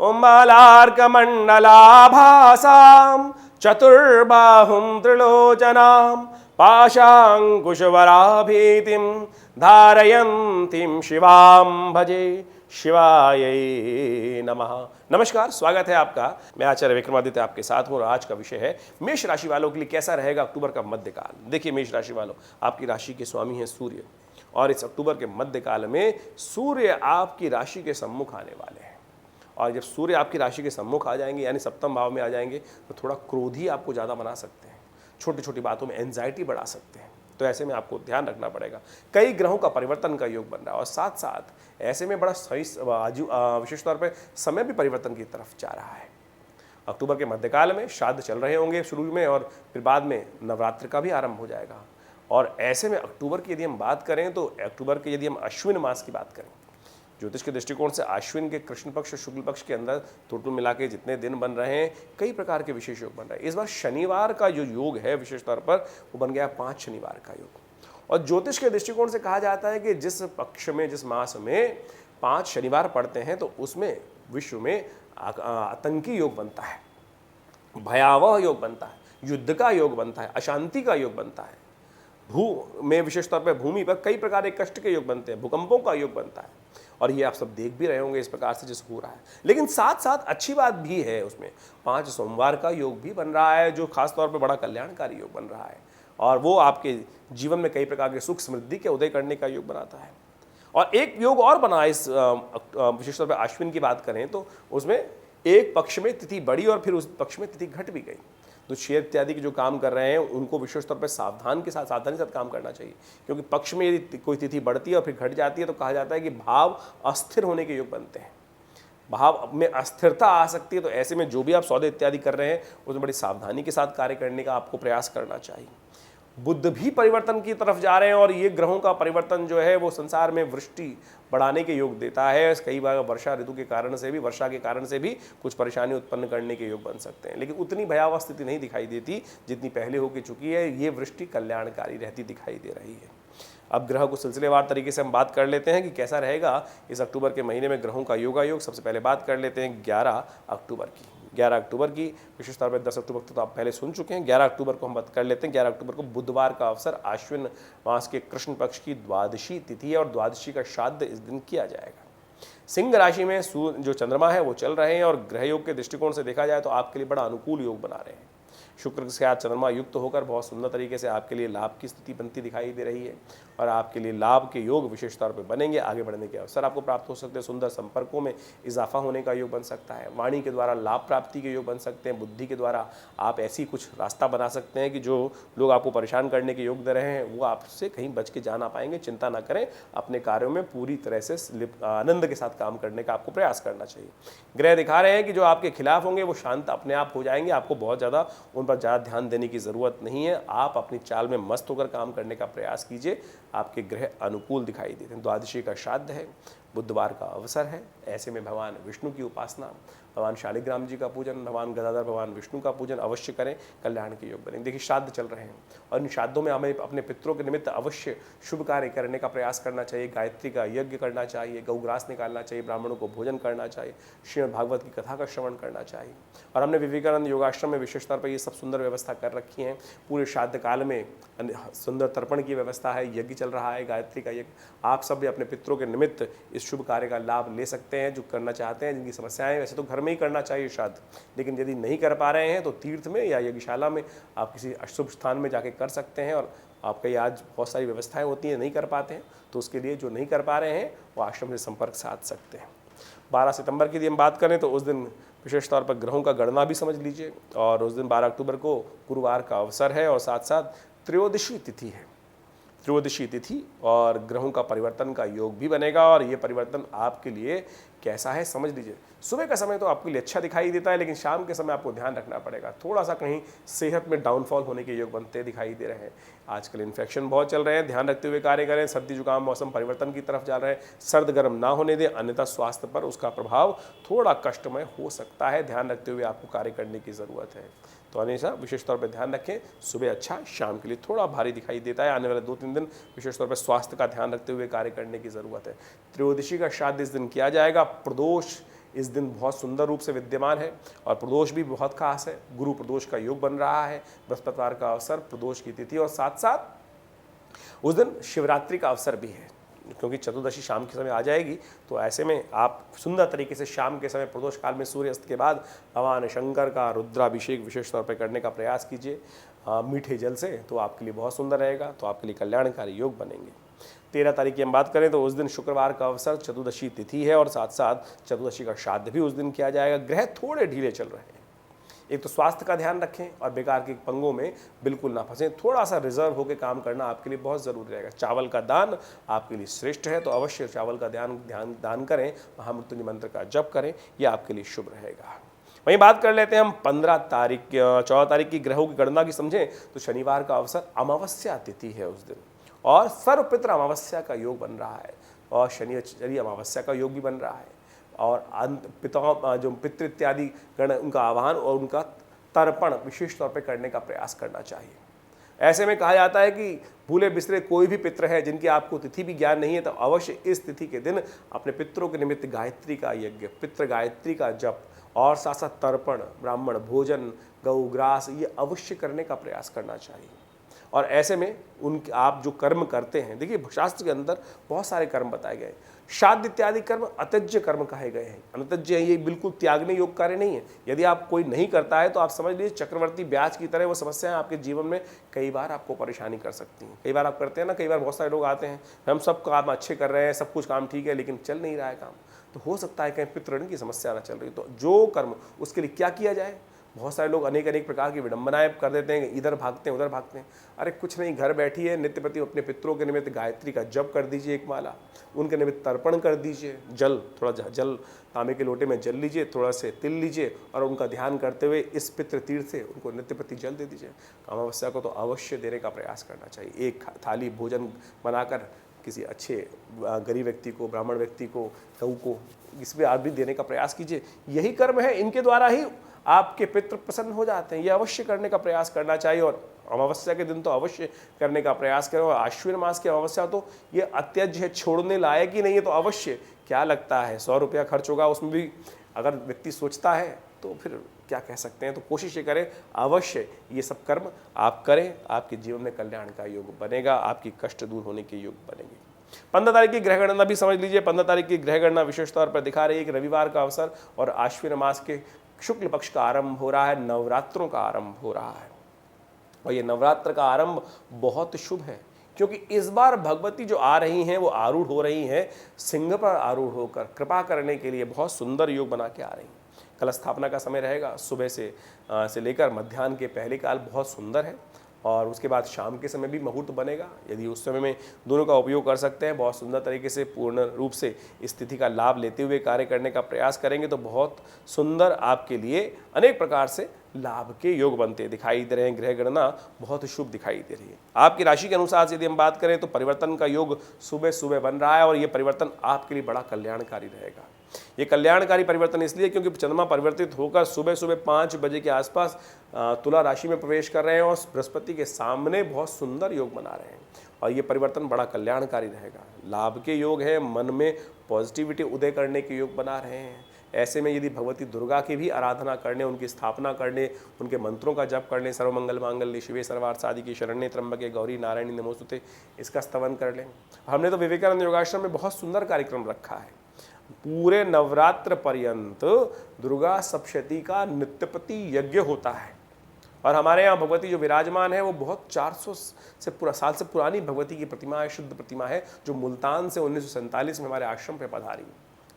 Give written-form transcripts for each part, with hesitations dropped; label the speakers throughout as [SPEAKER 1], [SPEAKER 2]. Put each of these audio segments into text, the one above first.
[SPEAKER 1] उम्मालार्कमण्डलाभासां चतुर्बाहुं त्रिलोचनां पाशाङ्कुशवराभीतिं धारयन्तीं शिवां भजे। शिवाय नमः। नमस्कार, स्वागत है आपका। मैं आचार्य विक्रमादित्य आपके साथ हूँ और आज का विषय है मेष राशि वालों के लिए कैसा रहेगा अक्टूबर का मध्यकाल। देखिए मेष राशि वालों, आपकी राशि के स्वामी हैं सूर्य और इस अक्टूबर के मध्यकाल में सूर्य आपकी राशि के सम्मुख आने वाले हैं। और जब सूर्य आपकी राशि के सम्मुख आ जाएंगे यानी सप्तम भाव में आ जाएंगे तो थोड़ा क्रोधी आपको ज़्यादा बना सकते हैं, छोटी छोटी बातों में एंजाइटी बढ़ा सकते हैं। तो ऐसे में आपको ध्यान रखना पड़ेगा। कई ग्रहों का परिवर्तन का योग बन रहा है और साथ साथ ऐसे में बड़ा सही विशेष तौर पर समय भी परिवर्तन की तरफ जा रहा है। अक्टूबर के मध्यकाल में श्राद्ध चल रहे होंगे शुरू में और फिर बाद में नवरात्र का भी आरंभ हो जाएगा। और ऐसे में अक्टूबर की यदि हम बात करें तो अक्टूबर के यदि हम अश्विन मास की बात करें, ज्योतिष के दृष्टिकोण से अश्विन के कृष्ण पक्ष शुक्ल पक्ष के अंदर टोटल मिला के जितने दिन बन रहे हैं कई प्रकार के विशेष योग बन रहे हैं। इस बार शनिवार का जो योग है विशेष तौर पर वो बन गया 5 शनिवार का योग। और ज्योतिष के दृष्टिकोण से कहा जाता है कि जिस पक्ष में जिस मास में 5 शनिवार पड़ते हैं तो उसमें विश्व में आतंकी योग बनता है, भयावह योग बनता है, युद्ध का योग बनता है, अशांति का योग बनता है, भू में विशेष तौर पर भूमि पर कई प्रकार के कष्ट के योग बनते हैं, भूकंपों का योग बनता है। और ये आप सब देख भी रहे होंगे इस प्रकार से जैसे हो रहा है। लेकिन साथ साथ अच्छी बात भी है, उसमें 5 सोमवार का योग भी बन रहा है जो खासतौर पर बड़ा कल्याणकारी योग बन रहा है और वो आपके जीवन में कई प्रकार के सुख समृद्धि के उदय करने का योग बनाता है। और एक योग और बना इस विशेष तौर पर अश्विन की बात करें तो उसमें एक पक्ष में तिथि बढ़ी और फिर उस पक्ष में तिथि घट भी गई। तो शेयर इत्यादि के जो काम कर रहे हैं उनको विशेष तौर पर सावधानी के साथ काम करना चाहिए, क्योंकि पक्ष में यदि कोई तिथि बढ़ती है और फिर घट जाती है तो कहा जाता है कि भाव अस्थिर होने के योग बनते हैं, भाव में अस्थिरता आ सकती है। तो ऐसे में जो भी आप सौदे इत्यादि कर रहे हैं उसमें बड़ी सावधानी के साथ कार्य करने का आपको प्रयास करना चाहिए। बुध भी परिवर्तन की तरफ जा रहे हैं और ये ग्रहों का परिवर्तन जो है वो संसार में वृष्टि बढ़ाने के योग देता है। कई बार वर्षा ऋतु के कारण से भी, वर्षा के कारण से भी कुछ परेशानी उत्पन्न करने के योग बन सकते हैं, लेकिन उतनी भयावह स्थिति नहीं दिखाई देती जितनी पहले हो चुकी है। ये वृष्टि कल्याणकारी रहती दिखाई दे रही है। अब ग्रह को सिलसिलेवार तरीके से हम बात कर लेते हैं कि कैसा रहेगा इस अक्टूबर के महीने में ग्रहों का योगायोग। सबसे पहले बात कर लेते हैं 11 अक्टूबर की। 11 अक्टूबर की विशेष तौर पर 10 अक्टूबर तक तो आप पहले सुन चुके हैं। 11 अक्टूबर को हम बात कर लेते हैं। 11 अक्टूबर को बुधवार का अवसर, आश्विन मास के कृष्ण पक्ष की द्वादशी तिथि है और द्वादशी का श्राद्ध इस दिन किया जाएगा। सिंह राशि में जो चंद्रमा है वो चल रहे हैं और ग्रह योग के दृष्टिकोण से देखा जाए तो आपके लिए बड़ा अनुकूल योग बना रहे हैं। शुक्र के साथ चंद्रमा युक्त होकर बहुत सुंदर तरीके से आपके लिए लाभ की स्थिति बनती दिखाई दे रही है और आपके लिए लाभ के योग विशेष तौर पर बनेंगे। आगे बढ़ने के अवसर आपको प्राप्त हो सकते हैं, सुंदर संपर्कों में इजाफा होने का योग बन सकता है, वाणी के द्वारा लाभ प्राप्ति के योग बन सकते हैं, बुद्धि के द्वारा आप ऐसी कुछ रास्ता बना सकते हैं कि जो लोग आपको परेशान करने के योग दे रहे हैं वो आपसे कहीं बच के जा ना पाएंगे। चिंता ना करें, अपने कार्यों में पूरी तरह से आनंद के साथ काम करने का आपको प्रयास करना चाहिए। ग्रह दिखा रहे हैं कि जो आपके खिलाफ होंगे वो शांत अपने आप हो जाएंगे, आपको बहुत ज़्यादा उन पर ज़्यादा ध्यान देने की ज़रूरत नहीं है। आप अपनी चाल में मस्त होकर काम करने का प्रयास कीजिए, आपके ग्रह अनुकूल दिखाई देते हैं। द्वादशी का श्राद्ध है, बुधवार का अवसर है। ऐसे में भगवान विष्णु की उपासना, भगवान शालिग्राम जी का पूजन, भगवान गदाधर भगवान विष्णु का पूजन अवश्य करें, कल्याण के योग बनेंगे। देखिए श्राद्ध चल रहे हैं और इन श्राद्धों में हमें अपने पितरों के निमित्त अवश्य शुभ कार्य करने का प्रयास करना चाहिए। गायत्री का यज्ञ करना चाहिए, गौग्रास निकालना चाहिए, ब्राह्मणों को भोजन करना चाहिए, श्रीमद् भागवत की कथा का श्रवण करना चाहिए। और हमने विवेकानंद योगाश्रम में विशेष तौर पर ये सब सुंदर व्यवस्था कर रखी है। पूरे श्राद्ध काल में सुंदर तर्पण की व्यवस्था है, यज्ञ चल रहा है, गायत्री का यज्ञ। आप सब भी अपने पितरों के निमित्त इस शुभ कार्य का लाभ ले सकते हैं जो करना चाहते हैं, जिनकी समस्याएं। वैसे तो घर में ही करना चाहिए श्राद्ध, लेकिन यदि नहीं कर पा रहे हैं तो तीर्थ में या यज्ञशाला में आप किसी अशुभ स्थान में जाके कर सकते हैं। और आपके आज बहुत सारी व्यवस्थाएं होती हैं, नहीं कर पाते हैं तो उसके लिए जो नहीं कर पा रहे हैं वो आश्रम से संपर्क साध सकते हैं। 12 सितंबर की यदि हम बात करें तो उस दिन विशेष तौर पर ग्रहों का गणना भी समझ लीजिए और उस दिन 12 अक्टूबर को गुरुवार का अवसर है और साथ साथ त्रयोदशी तिथि है। त्रयोदशी तिथि और ग्रहों का परिवर्तन का योग भी बनेगा और ये परिवर्तन आपके लिए कैसा है समझ लीजिए। सुबह का समय तो आपके लिए अच्छा दिखाई देता है, लेकिन शाम के समय आपको ध्यान रखना पड़ेगा, थोड़ा सा कहीं सेहत में डाउनफॉल होने के योग बनते दिखाई दे रहे हैं। आजकल इन्फेक्शन बहुत चल रहे हैं, ध्यान रखते हुए कार्य करें। सर्दी जुकाम मौसम परिवर्तन की तरफ जा रहे हैं, सर्द गर्म ना होने दें, अन्यथा स्वास्थ्य पर उसका प्रभाव थोड़ा कष्टमय हो सकता है। ध्यान रखते हुए आपको कार्य करने की ज़रूरत है। तो हमेशा विशेष तौर पर ध्यान रखें, सुबह अच्छा, शाम के लिए थोड़ा भारी दिखाई देता है। आने वाले 2-3 दिन विशेष तौर पर स्वास्थ्य का ध्यान रखते हुए कार्य करने की ज़रूरत है। त्रयोदशी का श्राद्ध इस दिन किया जाएगा। प्रदोष इस दिन बहुत सुंदर रूप से विद्यमान है और प्रदोष भी बहुत खास है। गुरु प्रदोष का योग बन रहा है, बृहस्पतिवार का अवसर, प्रदोष की तिथि और साथ साथ उस दिन शिवरात्रि का अवसर भी है, क्योंकि चतुर्दशी शाम के समय आ जाएगी। तो ऐसे में आप सुंदर तरीके से शाम के समय प्रदोष काल में सूर्यास्त के बाद भगवान शंकर का रुद्राभिषेक विशेष तौर पर करने का प्रयास कीजिए मीठे जल से, तो आपके लिए बहुत सुंदर रहेगा, तो आपके लिए कल्याणकारी योग बनेंगे। 13 तारीख की हम बात करें तो उस दिन शुक्रवार का अवसर, चतुर्दशी तिथि है और साथ साथ चतुर्दशी का श्राद्ध भी उस दिन किया जाएगा। ग्रह थोड़े ढीले चल रहे हैं, एक तो स्वास्थ्य का ध्यान रखें और बेकार के पंगों में बिल्कुल ना फंसें। थोड़ा सा रिजर्व होकर काम करना आपके लिए बहुत ज़रूरी रहेगा। चावल का दान आपके लिए श्रेष्ठ है, तो अवश्य चावल का दान करें, महामृत्युंजय मंत्र का जप करें, यह आपके लिए शुभ रहेगा। वहीं बात कर लेते हैं हम 14 तारीख की ग्रहों की गणना की समझें तो शनिवार का अवसर, अमावस्या तिथि है उस दिन और सर्वपित्र अमावस्या का योग बन रहा है और शनि अमावस्या का योग भी बन रहा है और पिता जो पितृ इत्यादि गण उनका आह्वान और उनका तर्पण विशेष तौर पर करने का प्रयास करना चाहिए। ऐसे में कहा जाता है कि भूले बिसरे कोई भी पितृ है जिनकी आपको तिथि भी ज्ञान नहीं है, तो अवश्य इस तिथि के दिन अपने पितरों के निमित्त गायत्री का यज्ञ, पितृ गायत्री का जप और साथ साथ तर्पण, ब्राह्मण भोजन, गौ ग्रास, ये अवश्य करने का प्रयास करना चाहिए। और ऐसे में आप जो कर्म करते हैं, देखिए शास्त्र के अंदर बहुत सारे कर्म बताए गए। श्राद्ध इत्यादि कर्म अत्यज्य कर्म कहे गए हैं। अनत्यज्य है, ये बिल्कुल त्यागने योग्य कार्य नहीं है। यदि आप कोई नहीं करता है तो आप समझ लीजिए चक्रवर्ती ब्याज की तरह वो समस्याएं आपके जीवन में कई बार आपको परेशानी कर सकती हैं। कई बार आप करते हैं ना, कई बार बहुत सारे लोग आते हैं, हम सब काम अच्छे कर रहे हैं, सब कुछ काम ठीक है, लेकिन चल नहीं रहा है काम, तो हो सकता है कहीं पितृण की समस्या ना चल रही। तो जो कर्म, उसके लिए क्या किया जाए? बहुत सारे लोग अनेक प्रकार की विडंबनाएं कर देते हैं, इधर भागते हैं उधर भागते हैं। अरे कुछ नहीं, घर बैठी है, नित्य प्रति अपने पितरों के निमित्त गायत्री का जप कर दीजिए, एक माला उनके निमित्त तर्पण कर दीजिए, जल थोड़ा जल तांबे के लोटे में जल लीजिए, थोड़ा से तिल लीजिए और उनका ध्यान करते हुए इस पितृ तीर्थ से उनको नित्य प्रति जल दे दीजिए। अमावस्या को तो अवश्य देने का प्रयास करना चाहिए। एक थाली भोजन बनाकर किसी अच्छे गरीब व्यक्ति को, ब्राह्मण व्यक्ति को, गऊ को, इसमें आप भी देने का प्रयास कीजिए। यही कर्म है, इनके द्वारा ही आपके पितृ प्रसन्न हो जाते हैं। ये अवश्य करने का प्रयास करना चाहिए और अमावस्या के दिन तो अवश्य करने का प्रयास करें। और आश्विन मास की अमावस्या तो ये अत्यज्य है, छोड़ने लायक ही नहीं है, तो अवश्य क्या लगता है 100 रुपया खर्च होगा, उसमें भी अगर व्यक्ति सोचता है तो फिर क्या कह सकते हैं। तो कोशिश ये करें, अवश्य ये सब कर्म आप करें, आपके जीवन में कल्याण का योग बनेगा, आपकी कष्ट दूर होने के योग बनेंगे। 15 तारीख की ग्रह गणना भी समझ लीजिए। 15 तारीख की ग्रह गणना विशेष तौर पर दिखा रही है कि रविवार का अवसर और आश्विन मास के शुक्ल पक्ष का आरंभ हो रहा है, नवरात्रों का आरंभ हो रहा है और ये नवरात्र का आरंभ बहुत शुभ है, क्योंकि इस बार भगवती जो आ रही हैं वो आरूढ़ हो रही हैं, सिंह पर आरूढ़ होकर कृपा करने के लिए बहुत सुंदर योग बना के आ रही हैं। कल स्थापना का समय रहेगा, सुबह से लेकर मध्याह्न के पहले काल बहुत सुंदर है और उसके बाद शाम के समय भी मुहूर्त बनेगा। यदि उस समय में दोनों का उपयोग कर सकते हैं, बहुत सुंदर तरीके से पूर्ण रूप से स्थिति का लाभ लेते हुए कार्य करने का प्रयास करेंगे तो बहुत सुंदर आपके लिए अनेक प्रकार से लाभ के योग बनते दिखाई दे रहे हैं। ग्रह गणना बहुत शुभ दिखाई दे रही है। आपकी राशि के अनुसार यदि हम बात करें तो परिवर्तन का योग सुबह सुबह बन रहा है और ये परिवर्तन आपके लिए बड़ा कल्याणकारी रहेगा। ये कल्याणकारी परिवर्तन इसलिए क्योंकि चंद्रमा परिवर्तित होकर सुबह सुबह 5 बजे के आसपास तुला राशि में प्रवेश कर रहे हैं और बृहस्पति के सामने बहुत सुंदर योग बना रहे हैं और ये परिवर्तन बड़ा कल्याणकारी रहेगा। लाभ के योग है, मन में पॉजिटिविटी उदय करने के योग बना रहे हैं। ऐसे में यदि भगवती दुर्गा की भी आराधना करने, उनकी स्थापना करने, उनके मंत्रों का जप करने, सर्वमंगल मांगल्ये शिवे सर्वार्थ साधिके शरण्ये त्र्यंबके गौरी नारायणी नमोस्तुते, इसका स्तवन कर लें। हमने तो विवेकानंद योगाश्रम में बहुत सुंदर कार्यक्रम रखा है। पूरे नवरात्र पर्यंत दुर्गा सप्तशती का नित्यपति यज्ञ होता है और हमारे यहाँ भगवती जो विराजमान है वो बहुत 400 साल से पुरानी भगवती की प्रतिमा है, शुद्ध प्रतिमा है, जो मुल्तान से 1947 में हमारे आश्रम पे पधारी।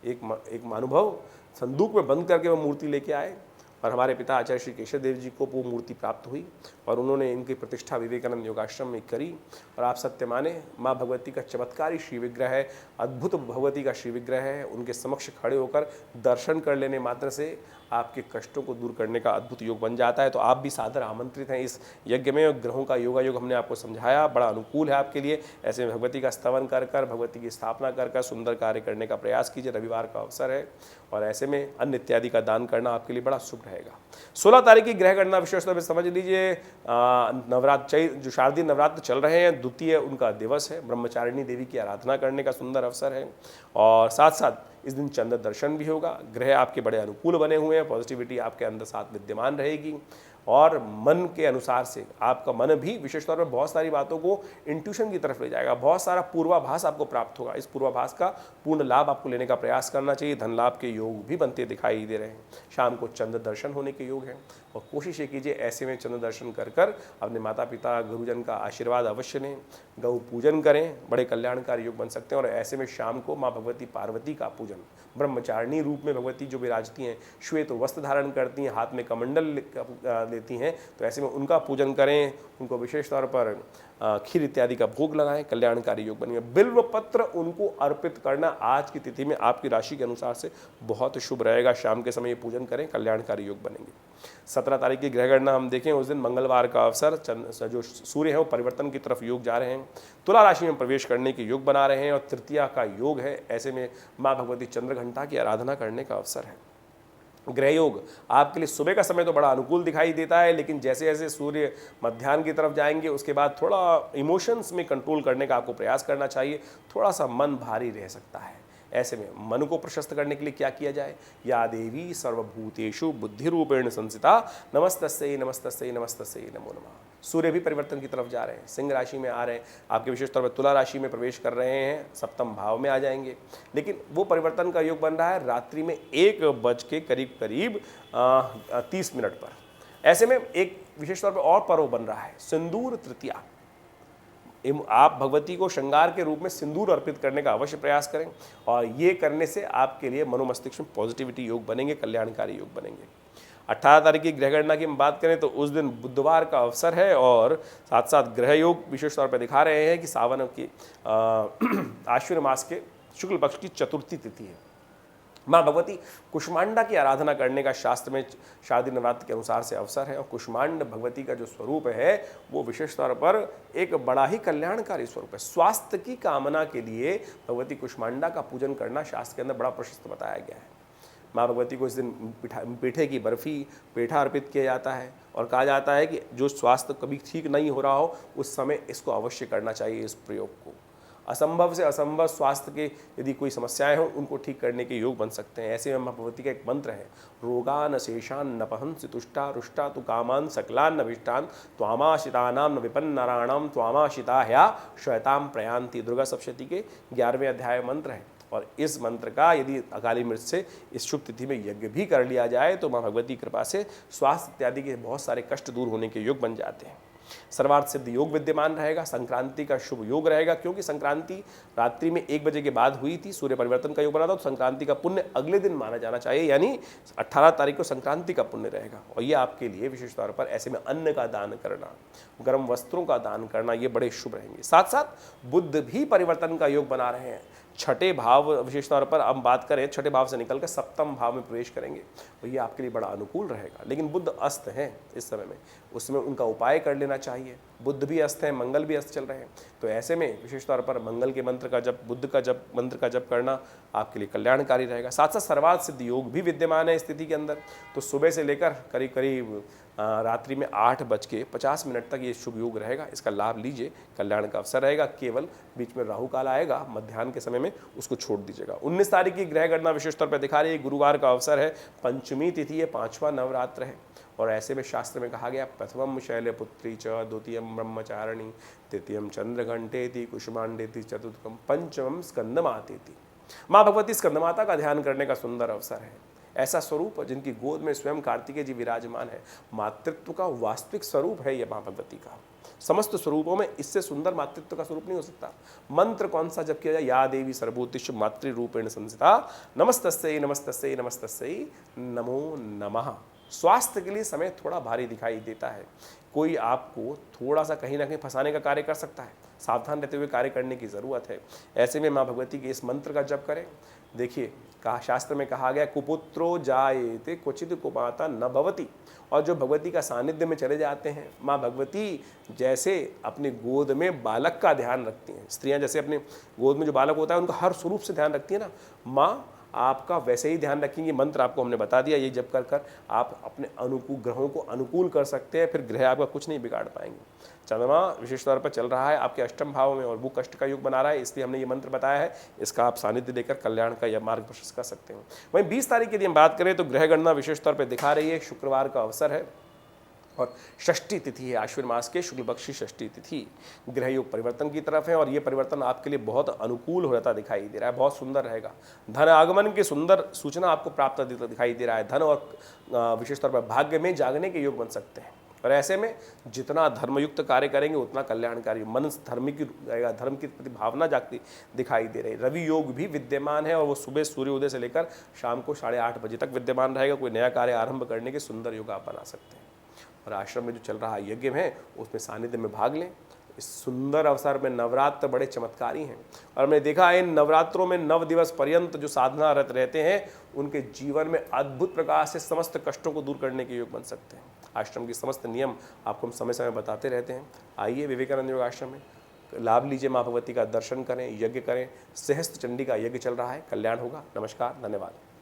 [SPEAKER 1] एक महानुभाव संदूक में बंद करके वो मूर्ति लेके आए और हमारे पिता आचार्य श्री केशव देव जी को वो मूर्ति प्राप्त हुई और उन्होंने इनकी प्रतिष्ठा विवेकानंद योगाश्रम में करी। और आप सत्य माने, माँ भगवती का चमत्कारी श्री विग्रह है, अद्भुत भगवती का श्री विग्रह है। उनके समक्ष खड़े होकर दर्शन कर लेने मात्र से आपके कष्टों को दूर करने का अद्भुत योग बन जाता है। तो आप भी सादर आमंत्रित हैं इस यज्ञ में। ग्रहों का योग हमने आपको समझाया, बड़ा अनुकूल है आपके लिए। ऐसे में भगवती का स्तवन कर कर, भगवती की स्थापना कर कर सुंदर कार्य करने का प्रयास कीजिए। रविवार का अवसर है और ऐसे में अन्न इत्यादि का दान करना आपके लिए बड़ा शुभ है। रहेगा। 16 तारीख की ग्रह गणना विशेष तौर पर समझ लीजिए। नवरात्र जो शारदीय नवरात्र चल रहे हैं, द्वितीय उनका दिवस है। ब्रह्मचारिणी देवी की आराधना करने का सुंदर अवसर है और साथ साथ इस दिन चंद्र दर्शन भी होगा। ग्रह आपके बड़े अनुकूल बने हुए हैं, पॉजिटिविटी आपके अंदर साथ विद्यमान रहेगी और मन के अनुसार से आपका मन भी विशेष तौर पर बहुत सारी बातों को इंट्यूशन की तरफ ले जाएगा। बहुत सारा पूर्वाभास आपको प्राप्त होगा। इस पूर्वाभास का पूर्ण लाभ आपको लेने का प्रयास करना चाहिए। धन लाभ के योग भी बनते दिखाई दे रहे हैं। शाम को चंद्र दर्शन होने के योग हैं और कोशिश ये कीजिए ऐसे में चंद्र दर्शन कर कर अपने माता पिता गुरुजन का आशीर्वाद अवश्य लें। गौ पूजन करें, बड़े कल्याणकारी योग बन सकते हैं। और ऐसे में शाम को माँ भगवती पार्वती का पूजन, ब्रह्मचारिणी रूप में भगवती जो विराजती हैं, श्वेत वस्त्र धारण करती हैं, हाथ में कमंडल लेती हैं, तो ऐसे में उनका पूजन करें। उनको विशेष तौर पर खीर इत्यादि का भोग लगाएं, कल्याणकारी योग बनेंगे। बिल्व पत्र उनको अर्पित करना आज की तिथि में आपकी राशि के अनुसार से बहुत शुभ रहेगा। शाम के समय ये पूजन करें, कल्याणकारी योग बनेंगे। 17 तारीख की ग्रह गणना हम देखें, उस दिन मंगलवार का अवसर, जो सूर्य है वो परिवर्तन की तरफ योग जा रहे हैं, तुला राशि में प्रवेश करने के योग बना रहे हैं और तृतीया का योग है। ऐसे में माँ भगवती चंद्रघंटा की आराधना करने का अवसर है। ग्रह योग आपके लिए सुबह का समय तो बड़ा अनुकूल दिखाई देता है, लेकिन जैसे जैसे सूर्य मध्याह्न की तरफ जाएंगे उसके बाद थोड़ा इमोशंस में कंट्रोल करने का आपको प्रयास करना चाहिए। थोड़ा सा मन भारी रह सकता है। ऐसे में मन को प्रशस्त करने के लिए क्या किया जाए? या देवी सर्वभूतेषु बुद्धि रूपेण संस्थिता नमस्तस्यै नमस्तस्यै नमस्तस्यै नमो नमः। सूर्य भी परिवर्तन की तरफ जा रहे हैं, सिंह राशि में आ रहे हैं, आपके विशेष तौर पर तुला राशि में प्रवेश कर रहे हैं, सप्तम भाव में आ जाएंगे। लेकिन वो परिवर्तन का योग बन रहा है रात्रि में 1 बज के करीब 30 मिनट पर। ऐसे में एक विशेष तौर पर और पर्व बन रहा है, सिंदूर तृतीया। आप भगवती को श्रृंगार के रूप में सिंदूर अर्पित करने का अवश्य प्रयास करें और ये करने से आपके लिए मनोमस्तिष्क में पॉजिटिविटी योग बनेंगे, कल्याणकारी योग बनेंगे। 18 तारीख की ग्रह गणना की हम बात करें तो उस दिन बुधवार का अवसर है और साथ साथ ग्रह योग विशेष तौर पर दिखा रहे हैं कि सावन की आश्विन मास के शुक्ल पक्ष की चतुर्थी तिथि है। माँ भगवती कुष्मांडा की आराधना करने का शास्त्र में शारदीय नवरात्र के अनुसार से अवसर है और कुष्मांड भगवती का जो स्वरूप है वो विशेष तौर पर एक बड़ा ही कल्याणकारी स्वरूप है। स्वास्थ्य की कामना के लिए भगवती कुष्मांडा का पूजन करना शास्त्र के अंदर बड़ा प्रशस्त बताया गया है। माँ भगवती को इस दिन पीठे की बर्फी, पेठा अर्पित किया जाता है और कहा जाता है कि जो स्वास्थ्य कभी ठीक नहीं हो रहा हो उस समय इसको अवश्य करना चाहिए, इस प्रयोग को। असंभव से असंभव स्वास्थ्य के यदि कोई समस्याएं हों उनको ठीक करने के योग बन सकते हैं। ऐसे में माँ भगवती का एक मंत्र है, रोगान शेषान न पहंसि तुष्टा रुष्टा तु कामान सकलान नभिष्टान त्वामाशितानाम न विपन्नराणाम त्वामाशिता ह्या श्वेताम प्रयांति। दुर्गा सप्तशती के 11वें अध्याय मंत्र है और इस मंत्र का यदि अकाली मृत से इस शुभ तिथि में यज्ञ भी कर लिया जाए तो माँ भगवती कृपा से स्वास्थ्य इत्यादि के बहुत सारे कष्ट दूर होने के योग बन जाते हैं। सर्वार्थ सिद्ध योग विद्यमान रहेगा। संक्रांति का शुभ योग रहेगा क्योंकि संक्रांति रात्रि में 1 बजे के बाद हुई थी, सूर्य परिवर्तन का योग बना था, तो संक्रांति का पुण्य अगले दिन माना जाना चाहिए, यानी 18 तारीख को संक्रांति का पुण्य रहेगा। और ये आपके लिए विशेष तौर पर ऐसे में अन्न का दान करना, गर्म वस्त्रों का दान करना, ये बड़े शुभ रहेंगे। साथ साथ बुध भी परिवर्तन का योग बना रहे हैं। छठे भाव विशेष तौर पर हम बात करें, छठे भाव से निकलकर सप्तम भाव में प्रवेश करेंगे तो ये आपके लिए बड़ा अनुकूल रहेगा। लेकिन बुध अस्त हैं इस समय में, उसमें उनका उपाय कर लेना चाहिए। बुध भी अस्त हैं, मंगल भी अस्त चल रहे हैं, तो ऐसे में विशेष तौर पर मंगल के मंत्र का जप, बुध का जप, मंत्र का जप करना आपके लिए कल्याणकारी रहेगा। साथ साथ सर्वार्थ सिद्ध योग भी विद्यमान है स्थिति के अंदर, तो सुबह से लेकर करीब करीब रात्रि में 8:50 तक ये शुभ योग रहेगा। इसका लाभ लीजिए, कल्याण का अवसर रहेगा। केवल बीच में राहु काल आएगा मध्याह्न के समय में, उसको छोड़ दीजिएगा। 19 तारीख की ग्रह गणना विशेष तौर पर दिखा रही है, गुरुवार का अवसर है, पंचमी तिथि है, 5वां नवरात्र है और ऐसे में शास्त्र में कहा गया, प्रथमम शैलपुत्री च, द्वितीयम ब्रह्मचारिणी, तृतीयम चंद्रघंटेति, कुष्मांडेति, चतुर्थम पंचमम स्कंदमातेति। माँ भगवती स्कंदमाता का ध्यान करने का सुंदर अवसर है। ऐसा स्वरूप जिनकी गोद में स्वयं कार्तिकेय जी विराजमान है, मातृत्व का वास्तविक स्वरूप है यह माँ भगवती का। समस्त स्वरूपों में इससे सुंदर मातृत्व का स्वरूप नहीं हो सकता। मंत्र कौन सा जब किया जाए? या देवी सर्वभूतेषु मातृरूपेण संस्थिता नमस्तस्यै नमस्तस्यै नमस्तस्यै नमो नमः। स्वास्थ्य के लिए समय थोड़ा भारी दिखाई देता है, कोई आपको थोड़ा सा कहीं ना कहीं फंसाने का कार्य कर सकता है, सावधान रहते हुए कार्य करने की ज़रूरत है। ऐसे में माँ भगवती के इस मंत्र का जप करें। देखिए, कहा शास्त्र में कहा गया, कुपुत्रो जायेते क्वचित कुमाता न भवति। और जो भगवती का सानिध्य में चले जाते हैं, माँ भगवती जैसे अपनी गोद में बालक का ध्यान रखती हैं, स्त्रियां जैसे अपने गोद में जो बालक होता है उनका हर स्वरूप से ध्यान रखती है ना, माँ आपका वैसे ही ध्यान रखेंगे। मंत्र आपको हमने बता दिया, ये जब कर कर आप अपने अनुकूल ग्रहों को अनुकूल कर सकते हैं, फिर ग्रह आपका कुछ नहीं बिगाड़ पाएंगे। चंद्रमा विशेष तौर पर चल रहा है आपके अष्टम भाव में और वो कष्ट का युग बना रहा है, इसलिए हमने ये मंत्र बताया है। इसका आप सानिध्य देकर कल्याण का यह मार्ग प्रशस्त कर सकते हैं। वहीं 20 तारीख की यदि हम बात करें तो ग्रह गणना विशेष तौर पर दिखा रही है शुक्रवार का अवसर है और षष्ठी तिथि है, आश्विन मास के शुक्ल पक्ष की षष्ठी तिथि। ग्रह योग परिवर्तन की तरफ है और ये परिवर्तन आपके लिए बहुत अनुकूल होता दिखाई दे रहा है, बहुत सुंदर रहेगा। धन आगमन की सुंदर सूचना आपको प्राप्त दिखाई दे रहा है। धन और विशेष तौर पर भाग्य में जागने के योग बन सकते हैं और ऐसे में जितना धर्मयुक्त कार्य करेंगे उतना कल्याणकारी, मन धर्म की रहेगा, धर्म की प्रति भावना जागती दिखाई दे रही। रवि योग भी विद्यमान है और वो सुबह सूर्योदय से लेकर शाम को 8:30 बजे तक विद्यमान रहेगा। कोई नया कार्य आरंभ करने के सुंदर योग आप बना सकते हैं और आश्रम में जो चल रहा यज्ञ है उसमें सानिध्य में भाग लें। इस सुंदर अवसर में नवरात्र बड़े चमत्कारी हैं और हमने देखा है इन नवरात्रों में 9 दिवस पर्यंत जो साधनारत रहते हैं उनके जीवन में अद्भुत प्रकार से समस्त कष्टों को दूर करने के योग बन सकते हैं। आश्रम के समस्त नियम आपको हम समय समय बताते रहते हैं। आइए विवेकानंद योग आश्रम में लाभ लीजिए, माँ भगवती का दर्शन करें, यज्ञ करें। सहस्त्र चंडी का यज्ञ चल रहा है, कल्याण होगा। नमस्कार, धन्यवाद।